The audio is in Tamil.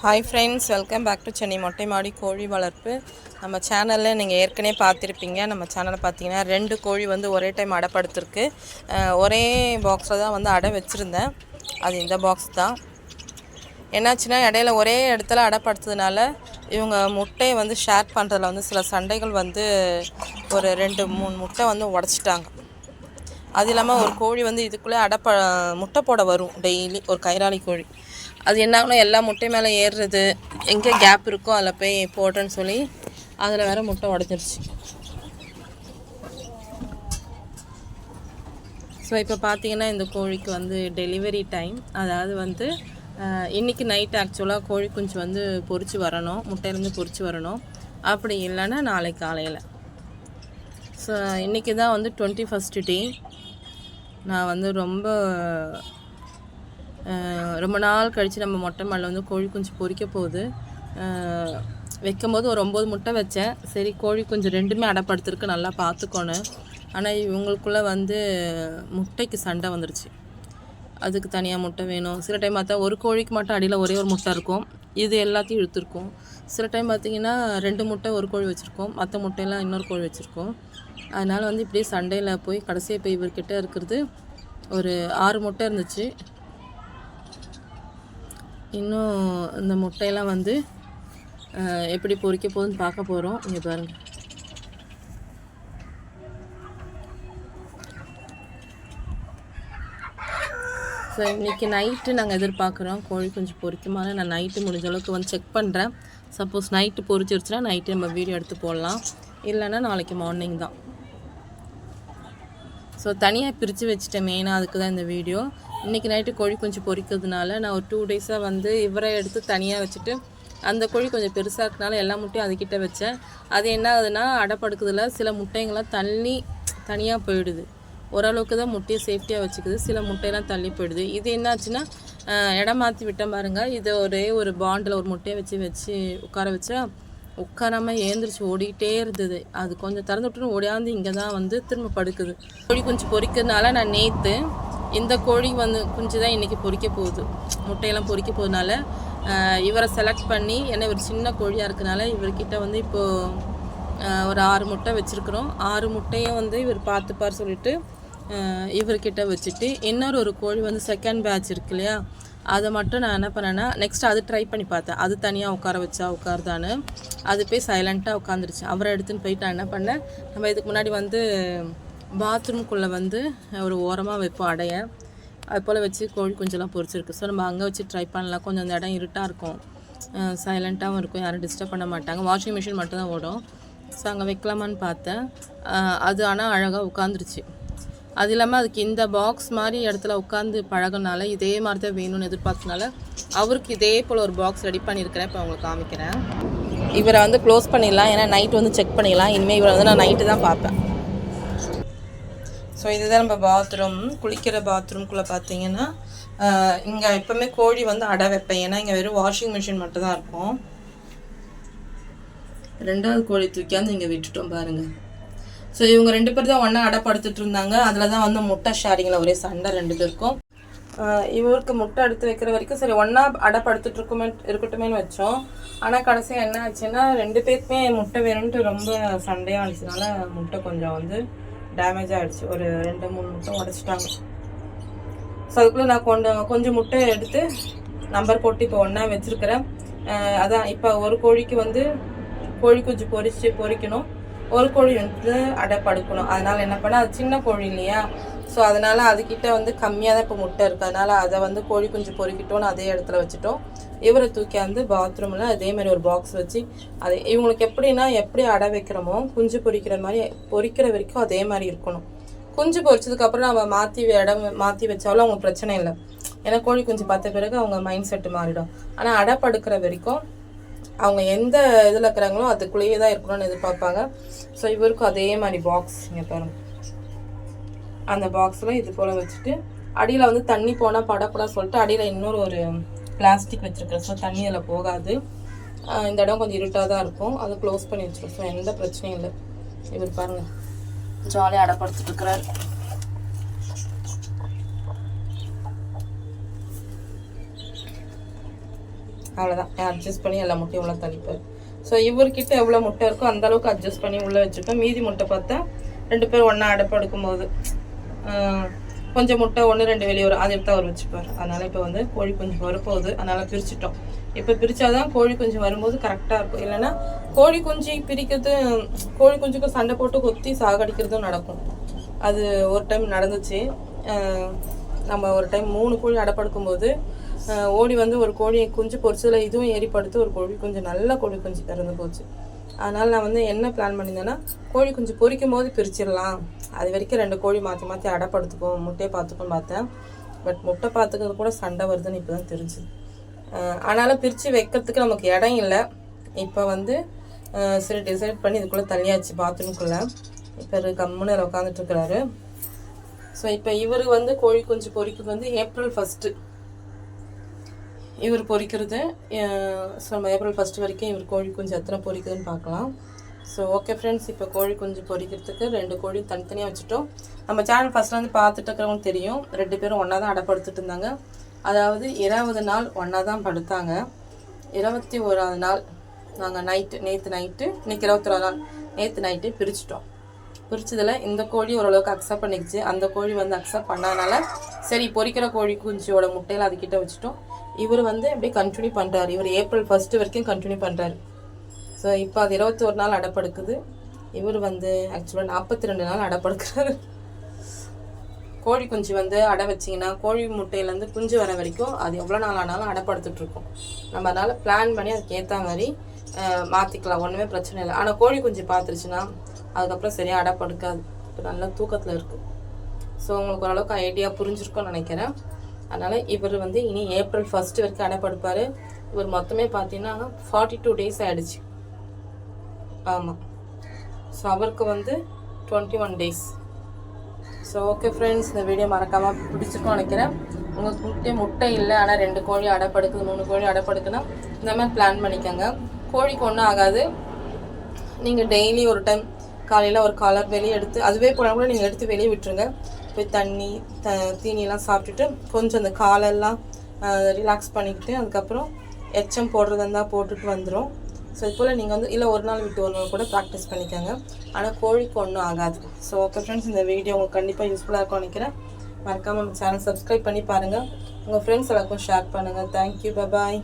Hi friends, welcome back to Chennai மொட்டை மாடி கோழி வளர்ப்பு. நம்ம சேனலில் நீங்கள் ஏற்கனவே பார்த்துருப்பீங்க. நம்ம சேனலை பார்த்தீங்கன்னா 2 கோழி வந்து ஒரே டைம் அடைப்படுத்திருக்கு. ஒரே பாக்ஸில் தான் வந்து அடை வச்சுருந்தேன். அது இந்த பாக்ஸ் தான். என்னாச்சுன்னா இடையில ஒரே இடத்துல அடைப்படுத்ததுனால இவங்க முட்டையை வந்து ஷேர் பண்ணுறதுல வந்து சில சண்டைகள் வந்து ஒரு 2-3 முட்டை வந்து உடச்சிட்டாங்க. அது இல்லாமல் ஒரு கோழி வந்து இதுக்குள்ளே முட்டை போட வரும் டெய்லி, ஒரு கைராளி கோழி. அது என்னாகணும், எல்லா முட்டை மேலே ஏறுறது, எங்கே கேப் இருக்கோ அதில் போய் போடுறேன்னு சொல்லி அதில் வேறு முட்டை உடஞ்சிருச்சு. ஸோ இப்போ பார்த்தீங்கன்னா இந்த கோழிக்கு வந்து டெலிவரி டைம், அதாவது வந்து இன்றைக்கி நைட் ஆக்சுவலாக கோழி குஞ்சு வந்து பொரித்து வரணும், முட்டையிலேருந்து பொரித்து வரணும். அப்படி இல்லைன்னா நாளைக்கு காலையில். ஸோ இன்றைக்கி தான் வந்து 21st டே. நான் வந்து ரொம்ப நாள் கழித்து நம்ம மொட்டை மாடியில் வந்து கோழி குஞ்சு பொரிக்க போகுது. வைக்கும்போது ஒரு 9 முட்டை வச்சேன். சரி, கோழி குஞ்சு 2மே அடைப்படுத்திருக்கு, நல்லா பார்த்துக்கோணும். ஆனால் இவங்களுக்குள்ளே வந்து முட்டைக்கு சண்டை வந்துருச்சு. அதுக்கு தனியாக முட்டை வேணும். சில டைம் பார்த்தா ஒரு கோழிக்கு மட்டும் அடியில் ஒரே ஒரு முட்டை இருக்கும், இது எல்லாத்தையும் இழுத்துருக்கும். சில டைம் பார்த்திங்கன்னா 2 முட்டை ஒரு கோழி வச்சுருக்கோம், மற்ற முட்டையெல்லாம் இன்னொரு கோழி வச்சுருக்கோம். அதனால் வந்து இப்படியே சண்டையில் போய் கடைசியாக போய் இவர்கிட்ட இருக்கிறது ஒரு 6 முட்டை இருந்துச்சு. இன்னும் இந்த முட்டையெல்லாம் வந்து எப்படி பொரிக்க போகுதுன்னு பார்க்க போகிறோம். இங்கே பாருங்கள். ஸோ இன்றைக்கி நைட்டு நாங்கள் எதிர்பார்க்குறோம் கோழி கொஞ்சம் பொரிக்குமாறு. நான் நைட்டு முடிஞ்ச அளவுக்கு வந்து செக் பண்ணுறேன். சப்போஸ் நைட்டு பொரிச்சிருச்சுன்னா நைட்டு நம்ம வீடியோ எடுத்து போடலாம், இல்லைன்னா நாளைக்கு மார்னிங் தான். ஸோ தனியாக பிரித்து வச்சுட்டேன், மெயினாக அதுக்கு தான் இந்த வீடியோ. இன்றைக்கி நைட்டு கோழி கொஞ்சம் பொரிக்கிறதுனால நான் ஒரு 2 டேஸாக வந்து இவரை எடுத்து தனியாக வச்சுட்டு, அந்த கோழி கொஞ்சம் பெருசாக இருக்கனால எல்லா முட்டையும் அதுக்கிட்ட வச்சேன். அது என்ன ஆகுதுன்னா, அடைப்படுக்குதில் சில முட்டைங்கள்லாம் தனியாக போயிடுது. ஓரளவுக்கு தான் முட்டையை சேஃப்டியாக வச்சுக்குது, சில முட்டையெல்லாம் தள்ளி போயிடுது. இது என்னாச்சுன்னா இடம் மாற்றி விட்டேன் பாருங்கள். இதை ஒரே ஒரு பாண்டில் ஒரு முட்டையை வச்சு உட்கார வச்சா உட்காராமல் ஏந்திரிச்சு ஓடிக்கிட்டே இருந்தது. அது கொஞ்சம் திறந்து விட்டுன்னு ஓடியாந்து இங்கே தான் வந்து திரும்ப படுக்குது. கோழி குஞ்சு பொரிக்கிறதுனால நான் நேற்று இந்த கோழி வந்து குஞ்சு தான் இன்றைக்கி பொரிக்க போகுது, முட்டையெல்லாம் பொரிக்க போகிறதுனால இவரை செலக்ட் பண்ணி, ஏன்னா இவர் சின்ன கோழியாக இருக்கனால இவர்கிட்ட வந்து இப்போது ஒரு 6 முட்டை வச்சுருக்குறோம். 6 முட்டையும் வந்து இவர் பார்த்துப்பார் சொல்லிவிட்டு இவர்கிட்ட வச்சுட்டு, இன்னொரு கோழி வந்து செகண்ட் பேட்ச் இருக்கு இல்லையா, அதை மட்டும் நான் என்ன பண்ணேன்னா நெக்ஸ்ட் அது ட்ரை பண்ணி பார்த்தேன். அது தனியாக உட்கார வச்சா உட்காருதான்னு. அது போய் சைலண்ட்டாக உட்காந்துருச்சு. அவரை எடுத்துன்னு போயிட்டு நான் என்ன பண்ணேன், நம்ம இதுக்கு முன்னாடி வந்து பாத்ரூம்குள்ளே வந்து ஒரு ஓரமாக வைப்போம் அடைய, அது போல் வச்சு கோழி குஞ்செல்லாம் பொரிச்சிருக்கு. ஸோ நம்ம அங்கே வச்சு ட்ரை பண்ணலாம். கொஞ்சம் அந்த இடம் இருட்டாக இருக்கும், சைலண்ட்டாகவும் இருக்கும், யாரும் டிஸ்டர்ப் பண்ண மாட்டாங்க. வாஷிங் மிஷின் மட்டும் தான் ஓடும். ஸோ அங்கே வைக்கலாமான்னு பார்த்தேன். அது ஆனால் அழகாக உட்காந்துருச்சு. அது இல்லாமல் அதுக்கு இந்த பாக்ஸ் மாதிரி இடத்துல உட்காந்து பழகினால இதே மாதிரி தான் வேணும்னு எதிர்பார்த்தனால அவருக்கு இதே போல் ஒரு பாக்ஸ் ரெடி பண்ணியிருக்கிறேன். இப்போ அவங்களுக்கு காமிக்கிறேன். இவரை வந்து க்ளோஸ் பண்ணிடலாம், ஏன்னா நைட்டு வந்து செக் பண்ணிடலாம். இனிமேல் இவரை வந்து நான் நைட்டு தான் பார்ப்பேன். ஸோ இதுதான் நம்ம பாத்ரூம். குளிக்கிற பாத்ரூம்குள்ளே பார்த்தீங்கன்னா இங்கே எப்போவுமே கோழி வந்து அடை வைப்பேன், ஏன்னா இங்கே வெறும் வாஷிங் மிஷின் மட்டும் தான் இருக்கும். 2வது கோழி தூக்கியாந்து இங்கே விட்டுட்டோம் பாருங்கள். ஸோ இவங்க 2 பேர் தான் ஒன்றா அடைப்படுத்திட்டு இருந்தாங்க. அதில் தான் வந்து முட்டை ஷேரிங்கில் ஒரே சண்டை 2 பேருக்கும். இவருக்கு முட்டை எடுத்து வைக்கிற வரைக்கும் சரி ஒன்றா அடைப்படுத்திட்டு இருக்கட்டுமேனு வச்சோம். ஆனால் கடைசியாக என்ன ஆச்சுன்னா 2 பேருக்குமே முட்டை வேணும்ன்ட்டு ரொம்ப சண்டையாக ஆயிடுச்சுனால முட்டை கொஞ்சம் வந்து டேமேஜ் ஆகிடுச்சு. ஒரு 2-3 முட்டை உடச்சிட்டாங்க. ஸோ அதுக்குள்ளே நான் கொஞ்சம் முட்டை எடுத்து நம்பர் போட்டு இப்போ ஒன்றா வச்சுருக்கிறேன். அதான் இப்போ ஒரு கோழிக்கு வந்து கோழி குஞ்சு பொரிக்கணும், ஒரு கோழி வந்து அடைப்படுக்கணும். அதனால் என்ன பண்ணால் அது சின்ன கோழி இல்லையா, ஸோ அதனால் அதுக்கிட்ட வந்து கம்மியாக தான் இப்போ முட்டை இருக்குது. அதனால் அதை வந்து கோழி குஞ்சு பொரிக்கிட்டோன்னு அதே இடத்துல வச்சுட்டோம். இவரை தூக்கி வந்து பாத்ரூமில் அதேமாதிரி ஒரு பாக்ஸ் வச்சு, அது இவங்களுக்கு எப்படி அடை வைக்கிறோமோ குஞ்சு பொரிக்கிற மாதிரி பொரிக்கிற வரைக்கும் அதே மாதிரி இருக்கணும். குஞ்சு பொரிச்சதுக்கப்புறம் நம்ம மாற்றி வச்சாலும் அவங்க பிரச்சனை இல்லை, ஏன்னா கோழி குஞ்சு பார்த்த பிறகு அவங்க மைண்ட் செட்டு மாறிடும். ஆனால் அடைப்படுக்கிற வரைக்கும் அவங்க எந்த இதில் இருக்கிறாங்களோ அதுக்குள்ளேயே தான் இருக்கணும்னு எதிர்பார்ப்பாங்க. ஸோ இவருக்கும் அதே மாதிரி பாக்ஸ் இங்கே பாருங்க, அந்த பாக்ஸில் இது போல் வச்சுட்டு அடியில் வந்து தண்ணி போனால் படக்கூடாது சொல்லிட்டு அடியில் இன்னொரு ஒரு பிளாஸ்டிக் வச்சுருக்கேன். ஸோ தண்ணி அதில் போகாது. இந்த இடம் கொஞ்சம் இருட்டாக தான் இருக்கும், அதை க்ளோஸ் பண்ணி வச்சுருக்கோம். ஸோ எந்த பிரச்சனையும் இல்லை. இவர் பாருங்கள் ஜாலியாக அடைப்படுத்திட்டு இருக்கிறார். அவ்வளோதான், அட்ஜஸ்ட் பண்ணி எல்லா முட்டையும் உள்ள தள்ளிப்பார். ஸோ இவர்கிட்ட எவ்வளோ முட்டை இருக்கோ அந்தளவுக்கு அட்ஜஸ்ட் பண்ணி உள்ளே வச்சுட்டோம். மீதி முட்டை பார்த்தா 2 பேர் ஒன்றா அடைப்பு எடுக்கும்போது கொஞ்சம் முட்டை 1-2 வெளியே வரும், அதை எடுத்து அவர் வச்சுப்பார். அதனால் இப்போ வந்து கோழி குஞ்சு வரப்போகுது, அதனால் பிரிச்சுட்டோம். இப்போ பிரித்தாதான் கோழி குஞ்சு வரும்போது கரெக்டாக இருக்கும். இல்லைன்னா கோழி குஞ்சு பிரிக்கிறது, கோழி குஞ்சுக்கும் சண்டை போட்டு கொத்தி சாகடிக்கிறதும் நடக்கும். அது ஒரு டைம் நடந்துச்சு. நம்ம ஒரு டைம் 3 கோழி அடைப்படுக்கும்போது ஓடி வந்து ஒரு கோழியை குஞ்சு பொறிச்சதில் இதுவும் ஏறிப்படுத்து ஒரு கோழி குஞ்சு, நல்ல கோழி குஞ்சு இறந்து போச்சு. அதனால் நான் வந்து என்ன பிளான் பண்ணியிருந்தேன்னா, கோழி குஞ்சு பொரிக்கும் போது பிரிச்சிடலாம், அது வரைக்கும் 2 கோழி மாற்றி மாற்றி அடைப்படுத்துக்கும், முட்டையை பார்த்துக்கும் பார்த்தேன். பட் முட்டை பார்த்துக்கிறது கூட சண்டை வருதுன்னு இப்போ தான் தெரிஞ்சுது. ஆனாலும் பிரித்து வைக்கிறதுக்கு நமக்கு இடம் இல்லை. இப்போ வந்து சரி டிசைட் பண்ணி இதுக்குள்ளே தள்ளியாச்சு பாத்ரூம்குள்ளே. இப்போ கம்முன்னு உட்காந்துட்ருக்கிறாரு. ஸோ இப்போ இவர் வந்து கோழி குஞ்சு பொரிக்கிறது வந்து April 1 இவர் பொரிக்கிறது. ஸோ நம்ம April 1 வரைக்கும் இவர் கோழி குஞ்சு எத்தனை பொரிக்குதுன்னு பார்க்கலாம். ஸோ ஓகே ஃப்ரெண்ட்ஸ், இப்போ கோழி குஞ்சு பொரிக்கிறதுக்கு 2 கோழி தனித்தனியாக வச்சுட்டோம். நம்ம சேனல் ஃபஸ்ட்டில் வந்து பார்த்துட்டு இருக்கிறவங்க தெரியும், 2 பேரும் ஒன்றா தான் அடைப்படுத்திட்டு இருந்தாங்க. அதாவது 20 நாள் ஒன்றா தான் படுத்தாங்க. 21ஆவது நாள் நாங்கள் நேற்று நைட்டு, இன்றைக்கி 21 நாள், நேற்று நைட்டு பிரிச்சுட்டோம். பிரிச்சதில் இந்த கோழி ஓரளவுக்கு அக்செப்ட் பண்ணிக்கிச்சு, அந்த கோழி வந்து அக்செப்ட் பண்ணாதனால சரி பொரிக்கிற கோழி குஞ்சியோட முட்டையில் அதுக்கிட்ட வச்சுட்டோம். இவர் வந்து அப்படியே கண்டினியூ பண்ணுறாரு. இவர் April 1 வரைக்கும் கண்டினியூ பண்ணுறாரு. ஸோ இப்போ அது 21 நாள் அடைப்படுக்குது. இவர் வந்து ஆக்சுவலாக 42 நாள் அடைப்படுக்கிறாரு. கோழி குஞ்சு வந்து அடை வச்சிங்கன்னா கோழி முட்டையிலேருந்து குஞ்சு வர வரைக்கும் அது எவ்வளோ நாள் ஆனாலும் அடைப்படுத்திட்ருக்கோம். நம்ம அதனால் பிளான் பண்ணி அதுக்கு ஏற்ற மாதிரி மாற்றிக்கலாம், ஒன்றுமே பிரச்சனை இல்லை. ஆனால் கோழி குஞ்சு பார்த்துருச்சுன்னா அதுக்கப்புறம் சரியாக அடைப்படுக்காது. இப்போ நல்லா தூக்கத்தில் இருக்குது. ஸோ உங்களுக்கு ஓரளவுக்கு ஐடியா புரிஞ்சிருக்கும்னு நினைக்கிறேன். அதனால் இவர் வந்து இனி April 1 வரைக்கும் அடைப்படுப்பார். இவர் மொத்தமே பார்த்தீங்கன்னா 42 டேஸ் ஆகிடுச்சு. ஆமாம், ஸோ அவருக்கு வந்து 21 டேஸ். ஸோ ஓகே ஃப்ரெண்ட்ஸ், இந்த வீடியோ மறக்காமல் பிடிச்சிருக்கோன்னு நினைக்கிறேன். உங்களுக்கு முட்டை இல்லை ஆனால் 2 கோழி அடைப்படுக்குது, 3 கோழி அடைப்படுக்குன்னா இந்த மாதிரி பிளான் பண்ணிக்கோங்க. கோழிக்கு ஒன்றும் ஆகாது. நீங்கள் டெய்லி ஒரு டைம் காலையில் ஒரு காலர் வெளியே எடுத்து, அதுவே போனால் கூட நீங்கள் எடுத்து வெளியே விட்டுருங்க. போய் தண்ணி தீனியெல்லாம் சாப்பிட்டுட்டு கொஞ்சம் அந்த காலெல்லாம் ரிலாக்ஸ் பண்ணிக்கிட்டு அதுக்கப்புறம் எச்சம் போடுறதா இருந்தால் போட்டுட்டு வந்துடும். ஸோ இது போல் நீங்கள் வந்து இல்லை ஒரு நாள் விட்டு ஒரு நாள் கூட ப்ராக்டிஸ் பண்ணிக்கோங்க. ஆனால் கோழிக்கு ஒன்றும் ஆகாது. ஸோ ஓகே ஃப்ரெண்ட்ஸ், இந்த வீடியோ உங்களுக்கு கண்டிப்பாக யூஸ்ஃபுல்லாக இருக்கும்னு நினைக்கிறேன். மறக்காமல் நம்ம சேனல் சப்ஸ்கிரைப் பண்ணி பாருங்கள். உங்கள் ஃப்ரெண்ட்ஸ் எல்லாருக்கும் ஷேர் பண்ணுங்கள். தேங்க்யூ, பாய்.